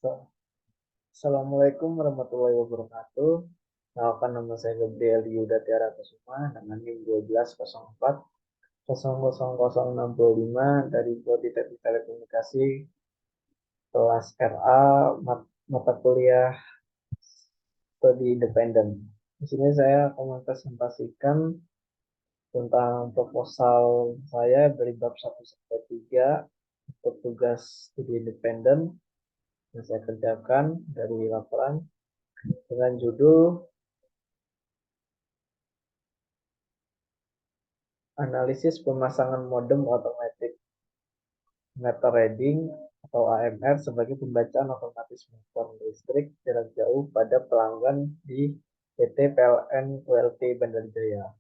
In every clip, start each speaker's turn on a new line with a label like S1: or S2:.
S1: Assalamualaikum warahmatullahi wabarakatuh. Kenalkan nama saya Gabriel Yuda Tiara Kusuma dengan NIM 1204 000065 dari Prodi Teknik Telekomunikasi kelas RA mata kuliah studi independen. Di sini saya akan mempresentasikan tentang proposal saya dari bab 1 sampai 3 untuk tugas studi independen yang saya kerjakan dari laporan dengan judul Analisis pemasangan modem automatic meter reading atau AMR sebagai pembacaan otomatis meter listrik jarak jauh pada pelanggan di PT PLN ULT Bandar Jaya.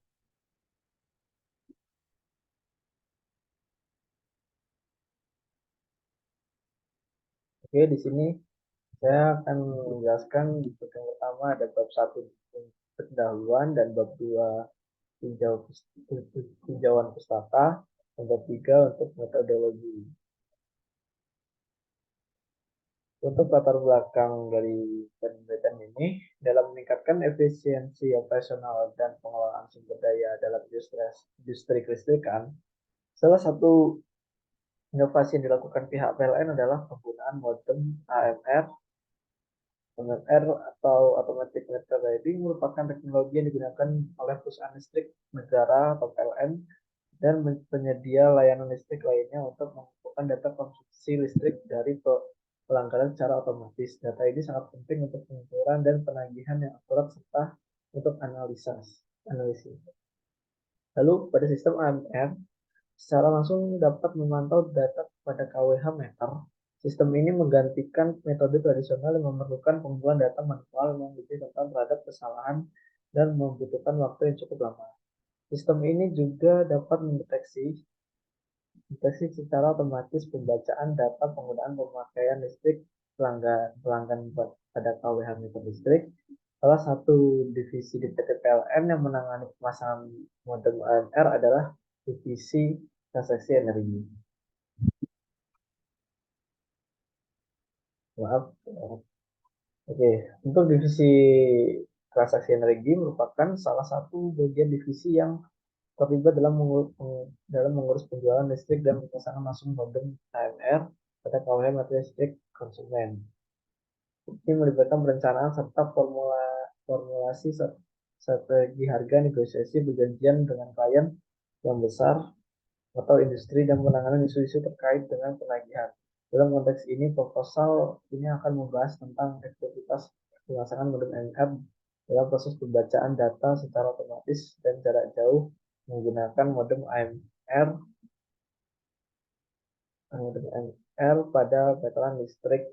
S1: Oke, di sini saya akan menjelaskan di bagian pertama ada bab 1 pendahuluan dan bab 2 tinjauan pustaka, dan bab 3 untuk metodologi. Untuk latar belakang dari penelitian ini, dalam meningkatkan efisiensi operasional dan pengelolaan sumber daya dalam industri kelistrikan, salah satu inovasi yang dilakukan pihak PLN adalah penggunaan modem AMR. AMR atau Automatic Meter Reading merupakan teknologi yang digunakan oleh perusahaan listrik negara atau PLN dan penyedia layanan listrik lainnya untuk mengumpulkan data konsumsi listrik dari pelanggaran secara otomatis. Data ini sangat penting untuk pengukuran dan penagihan yang akurat serta untuk analisis. Lalu pada sistem AMR, secara langsung dapat memantau data pada KWH meter. Sistem ini menggantikan metode tradisional yang memerlukan pengumpulan data manual yang lebih rentan terhadap kesalahan dan membutuhkan waktu yang cukup lama. Sistem ini juga dapat mendeteksi secara otomatis pembacaan data penggunaan pemakaian listrik pelanggan pada KWH meter listrik. Salah satu divisi di PT PLN yang menangani pemasangan modem AMR adalah divisi transaksi energi. Maaf. Oke, untuk divisi transaksi energi merupakan salah satu bagian divisi yang terlibat dalam mengurus penjualan listrik dan pemasangan langsung modem AMR pada KWH meter listrik konsumen. Ini melibatkan perencanaan serta formulasi strategi harga, negosiasi perjanjian dengan klien yang besar atau industri dan penanganan isu-isu terkait dengan penagihan. Dalam konteks ini, proposal ini akan membahas tentang efektivitas pemasangan modem AMR dalam proses pembacaan data secara otomatis dan jarak jauh menggunakan modem AMR pada meteran listrik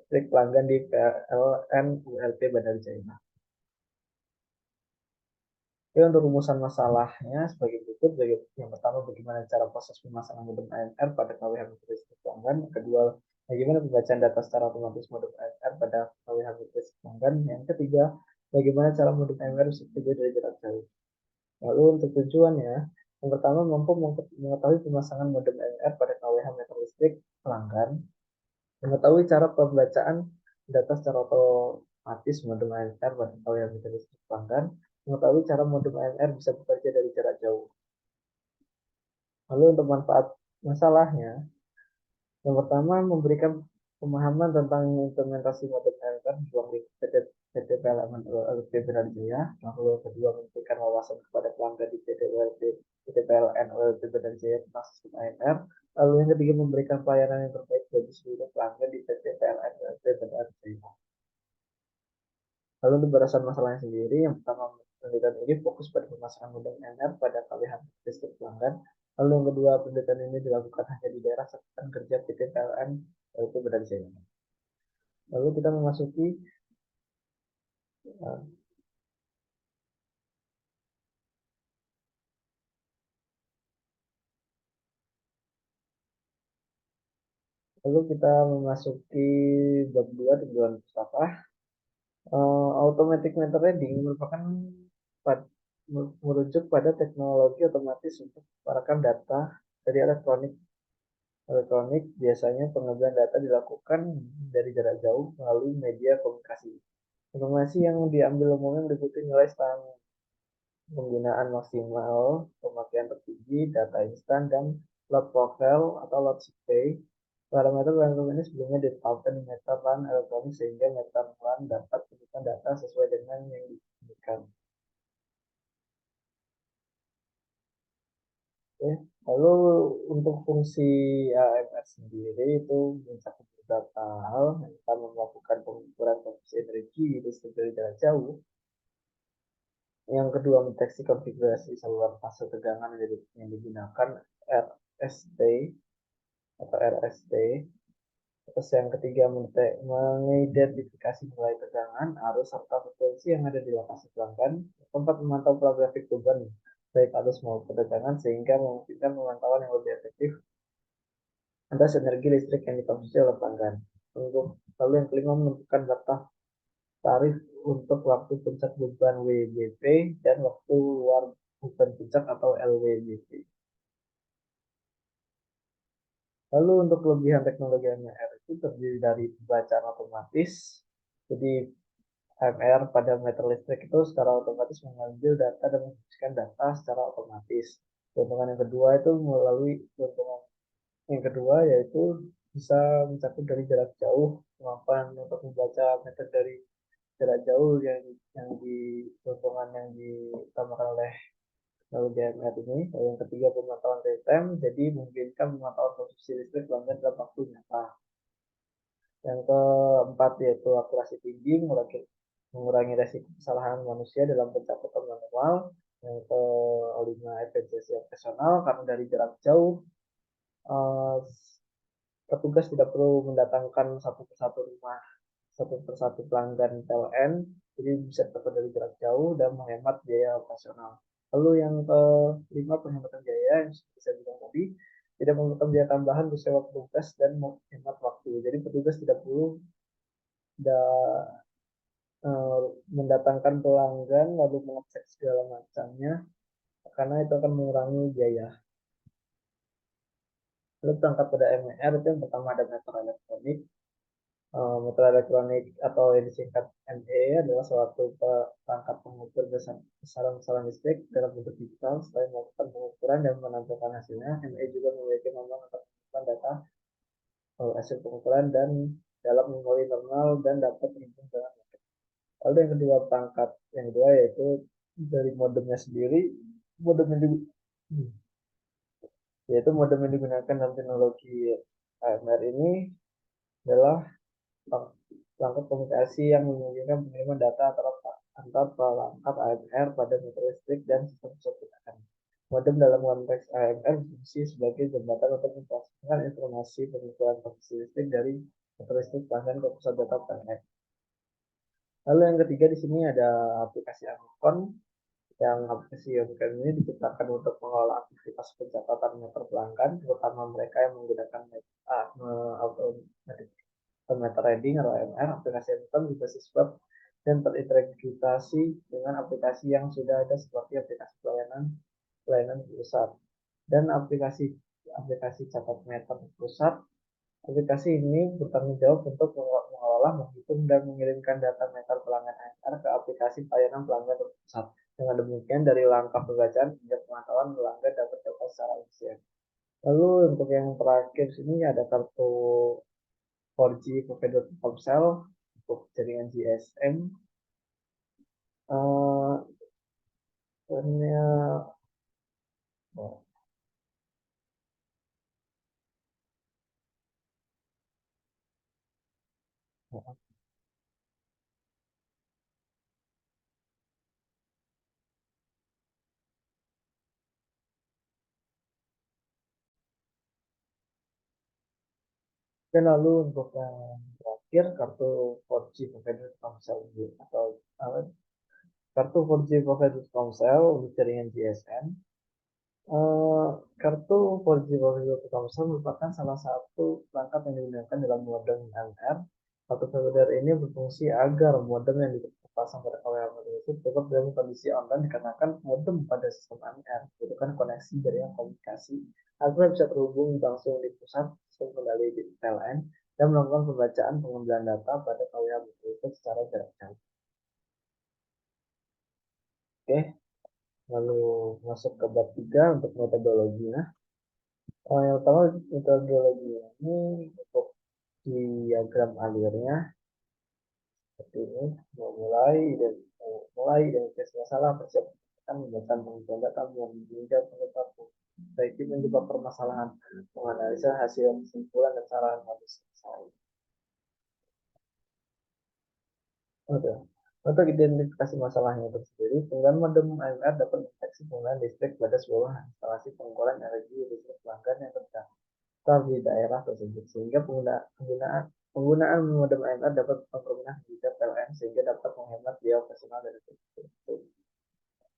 S1: pelanggan di PLN ULT Bandar Jaya. Oke, untuk rumusan masalahnya sebagai berikut. Yang pertama, bagaimana cara proses pemasangan modem AMR pada KWH listrik pelanggan. Yang kedua, bagaimana pembacaan data secara otomatis modem AMR pada KWH listrik pelanggan. Yang ketiga, bagaimana cara modem AMR bisa bekerja dari jarak jauh. Lalu untuk tujuannya, yang pertama, mampu mengetahui pemasangan modem AMR pada KWH meter listrik pelanggan, mengetahui cara pembacaan data secara otomatis modem AMR pada KWH meter listrik pelanggan, mengetahui cara modem AMR bisa bekerja dari jarak jauh. Lalu untuk manfaat masalahnya, yang pertama, memberikan pemahaman tentang implementasi modem AMR di ruang lingkup PT PLN ULT Bandar Jaya. Lalu yang kedua, memberikan wawasan kepada pelanggan di PT PLN ULT Bandar Jaya tentang sistem AMR. Lalu yang ketiga, memberikan pelayanan yang terbaik bagi seluruh pelanggan di PT PLN ULT Bandar Jaya. Lalu untuk berdasarkan masalahnya sendiri, yang pertama, penelitian ini fokus pada pemasangan modem AMR pada KWH listrik pelanggan. Lalu yang kedua, penelitian ini dilakukan hanya di daerah satuan kerja PT PLN yaitu Bandar Jaya. Lalu kita memasuki bab 2 tujuan pustaka. Automatic meter reading merujuk pada teknologi otomatis untuk mengeluarkan data dari elektronik elektronik biasanya pengambilan data dilakukan dari jarak jauh melalui media komunikasi. Informasi yang diambil umumnya meliputi nilai standar penggunaan maksimal, pemakaian tertinggi, data instan, dan load profile atau load survey. Parameter parameter ini sebelumnya ditetapkan di meter run elektronik sehingga meter run dapat menunjukkan data sesuai dengan yang diinginkan. Oke. Lalu untuk fungsi AMR sendiri itu mencakup beberapa hal yang pertama melakukan pengukuran kondisi energi listrik dari jarak jauh. Yang kedua mendeteksi konfigurasi saluran fase tegangan yang digunakan RST atau RST. Terus yang ketiga mengidentifikasi nilai tegangan, arus serta frekuensi yang ada di lokasi pelanggan. Keempat memantau pola grafik beban baik arus maupun tegangan sehingga memungkinkan pemantauan yang lebih efektif atas energi listrik yang dikonsumsi oleh pelanggan. Lalu yang kelima menentukan batas tarif untuk waktu puncak beban WBP dan waktu luar beban puncak atau LWBP. Lalu untuk kelebihan teknologi AMR itu terdiri dari pembacaan otomatis. Jadi AMR pada meter listrik itu secara otomatis mengambil data dan memfungsikan data secara otomatis. Keuntungan yang kedua itu melalui keuntungan yang kedua yaitu bisa mencakup dari jarak jauh, kemampuan untuk membaca meter dari jarak jauh yang di keuntungan yang ditambahkan oleh teknologi AMR ini. Yang ketiga pemantauan real time, jadi memungkinkan pemantauan konsumsi listrik pelanggan dalam waktu nyata. Yang keempat yaitu akurasi tinggi, mengurangi resiko kesalahan manusia dalam pencatatan manual. Yang kelima efisiensi operasional karena dari jarak jauh eh, petugas tidak perlu mendatangkan satu persatu rumah, satu persatu pelanggan PLN, jadi bisa dilakukan dari jarak jauh dan menghemat biaya operasional. Lalu yang kelima penghematan biaya yang seperti saya bilang tadi, tidak memerlukan biaya tambahan untuk sewa petugas dan menghemat waktu. Jadi petugas tidak perlu mendatangkan pelanggan lalu mengecek segala macamnya karena itu akan mengurangi biaya. Lalu perangkat pada MR itu yang pertama ada meter elektronik. Meter elektronik atau yang disingkat ME adalah suatu perangkat pengukur besaran listrik dalam bentuk digital. Selain melakukan pengukuran dan menampilkan hasilnya, ME juga memiliki kemampuan untuk mengumpulkan data hasil pengukuran dan dalam memori normal dan dapat dihitung dengan mudah. Lalu yang kedua perangkat yang kedua yaitu dari modemnya sendiri, modem yang yaitu modem yang digunakan dalam teknologi AMR ini adalah perangkat komunikasi yang memungkinkan pengiriman data antar perangkat AMR pada meter listrik dan sistem pencernaan. Modem dalam konteks AMR berfungsi sebagai jembatan untuk memproseskan informasi pengukuran kondisi listrik dari meter listrik pelanggan ke pusat data PLN. Lalu yang ketiga di sini ada aplikasi Amazon. Yang aplikasi Amazon ini diciptakan untuk mengelola aktivitas pencatatan meter pelanggan, terutama mereka yang menggunakan meter reading atau AMR. Aplikasi Amazon berbasis web dan terintegrasi dengan aplikasi yang sudah ada seperti aplikasi pelayanan pusat dan aplikasi catat meter pusat. Aplikasi ini bertanggung jawab untuk mengelola, menghitung, dan mengirimkan data meter pelanggan AMR ke aplikasi pelayanan pelanggan pusat. Dengan demikian, dari langkah pembacaan hingga pemantauan pelanggan dapat dilakukan secara efisien. Lalu untuk yang terakhir sini ada kartu 4G provider Telkomsel untuk jaringan GSM. Sebenarnya oh, dan lalu untuk yang terakhir kartu 4G provider Telkomsel atau kartu 4G provider Telkomsel untuk jaringan GSM. Kartu 4G provider Telkomsel merupakan salah satu perangkat yang digunakan dalam modem MR. Kartu provider ini berfungsi agar modem yang dipasang pada KWA modem itu tetap dalam kondisi online dikarenakan modem pada sistem MR, itu kan koneksi jaringan komunikasi Agar bisa terhubung langsung di pusat sistem kendali di PLN dan melakukan pembacaan pengambilan data pada KWH Meteristik secara jarak jauh. Oke, lalu masuk ke bab 3 untuk metodologinya. Yang pertama metodologi ini untuk diagram alirnya seperti ini. Mulai identifikasi masalah, persiapkan membuat pengujian data, menunjukkan penyebab, baik penyebab permasalahan, menganalisa hasil kesimpulan dan saran modus. Oke. Untuk identifikasi masalahnya itu sendiri, penggunaan modem AMR dapat mendeteksi penggunaan listrik pada sebuah instalasi pengukuran energi listrik pelanggan yang terdaftar di daerah tersebut, sehingga penggunaan modem AMR dapat mengkombinasi dengan PLN sehingga dapat menghemat biaya operasional dari listrik.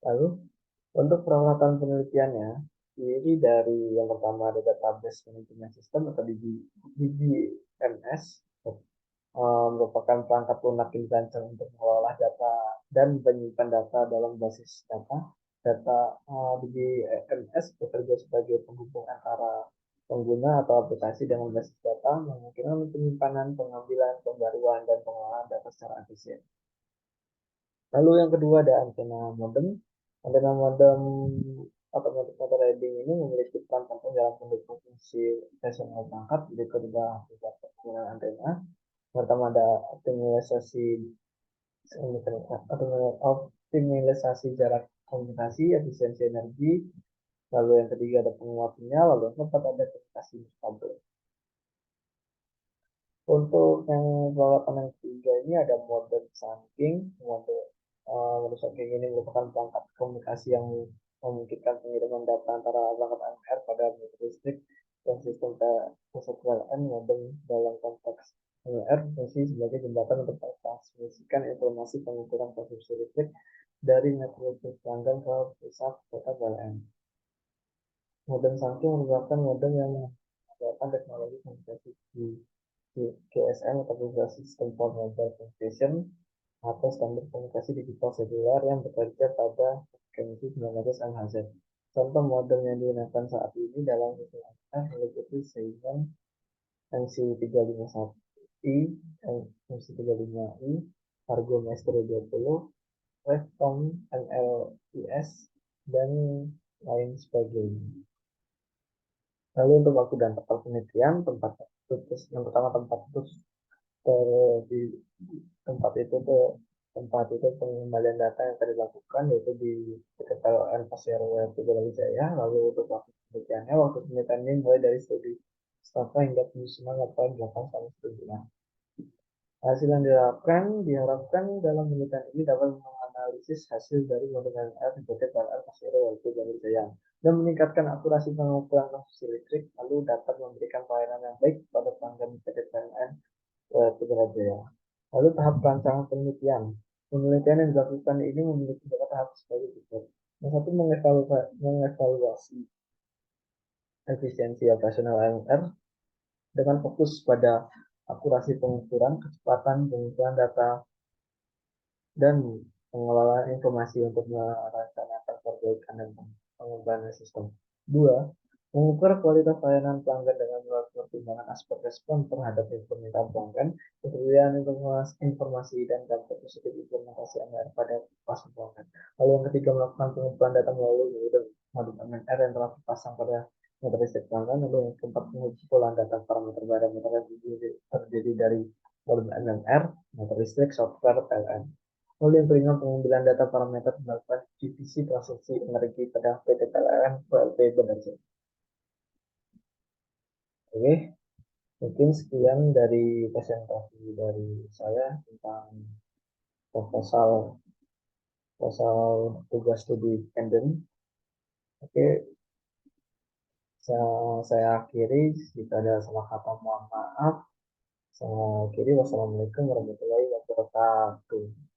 S1: Lalu untuk peralatan penelitiannya, terdiri dari yang pertama ada database manajemen sistem atau DBMS, merupakan perangkat lunak yang dirancang untuk mengolah data dan menyimpan data dalam basis data. Data DBMS bekerja sebagai penghubung antara pengguna atau aplikasi dengan basis data, memungkinkan penyimpanan, pengambilan, pembaruan, dan pengolahan data secara efisien. Lalu yang kedua ada antena modem. Antena modem automatic motor reading ini memiliki peran penting dalam mendukung fungsi operasional perangkat. Jadi kedua penggunaan antena. Pertama ada optimalisasi jarak komunikasi, efisiensi energi. Lalu yang ketiga ada penguat sinyal. Lalu yang keempat ada komunikasi kabel. Untuk yang peralatan yang ketiga ini ada mode samping. Mode samping ini merupakan perangkat komunikasi yang memungkinkan pengiriman data antara perangkat AMR pada meter listrik dan sistem pusat PLN modem dalam konteks AMR fungsi sebagai jembatan untuk transmisikan informasi pengukuran konsumsi listrik dari meter listrik pelanggan ke pusat data PLN. Modem samping merupakan modem yang menggunakan teknologi komunikasi di GSM atau Global System for Mobile Communication atau standar komunikasi digital seluler yang bekerja pada frekuensi 900 MHz. Contoh modem yang digunakan saat ini dalam sistem AMR meliputi Xeon MC351i, MC35i, Argo Maestro 20, Wavecom MLIS, dan lain sebagainya. Lalu untuk waktu dan tempat penelitian, yang pertama tempat itu di tempat itu pengembalian data yang tadi dilakukan yaitu di PTPLN Pasir Brawijaya. Lalu untuk waktu penelitian ini mulai dari studi Staffa hingga penyusunan laporan 8 sampai 10 bulan. Hasil yang diharapkan dalam penelitian ini dapat menganalisis hasil dari model LR di PTPLN Pasir Brawijaya dan meningkatkan akurasi pengukuran konsumsi listrik, lalu dapat memberikan pelayanan yang baik pada pelanggan PTPLN Brawijaya. Lalu tahap perancangan penelitian. Penelitian yang dilakukan ini memiliki beberapa tahap sebagai berikut. Yang satu mengevaluasi efisiensi operasional AMR dengan fokus pada akurasi pengukuran, kecepatan pengumpulan data, dan pengelolaan informasi untuk melaksanakan perbaikan dan pengembangan sistem. Dua, mengukur kualitas layanan pelanggan dengan mempertimbangkan aspek respon terhadap permintaan pelanggan, ketersediaan informasi, dan dampak positif implementasi MR pada pas pelanggan. Lalu yang ketiga, melakukan pengumpulan data melalui modul MR yang telah dipasang pada meter listrik pelanggan. Lalu yang keempat, pengumpulan data parameter parameter yang terdiri dari modul MMR, meter listrik, software, PLN. Lalu yang kelima, pengambilan data parameter melakukan divisi transaksi energi pada PT PLN PLP Bandar Jaya. Oke, mungkin sekian dari presentasi dari saya tentang proposal tugas studi dependen. Oke, saya akhiri. Jika ada salah kata mohon maaf. Saya akhiri. Wassalamualaikum warahmatullahi wabarakatuh.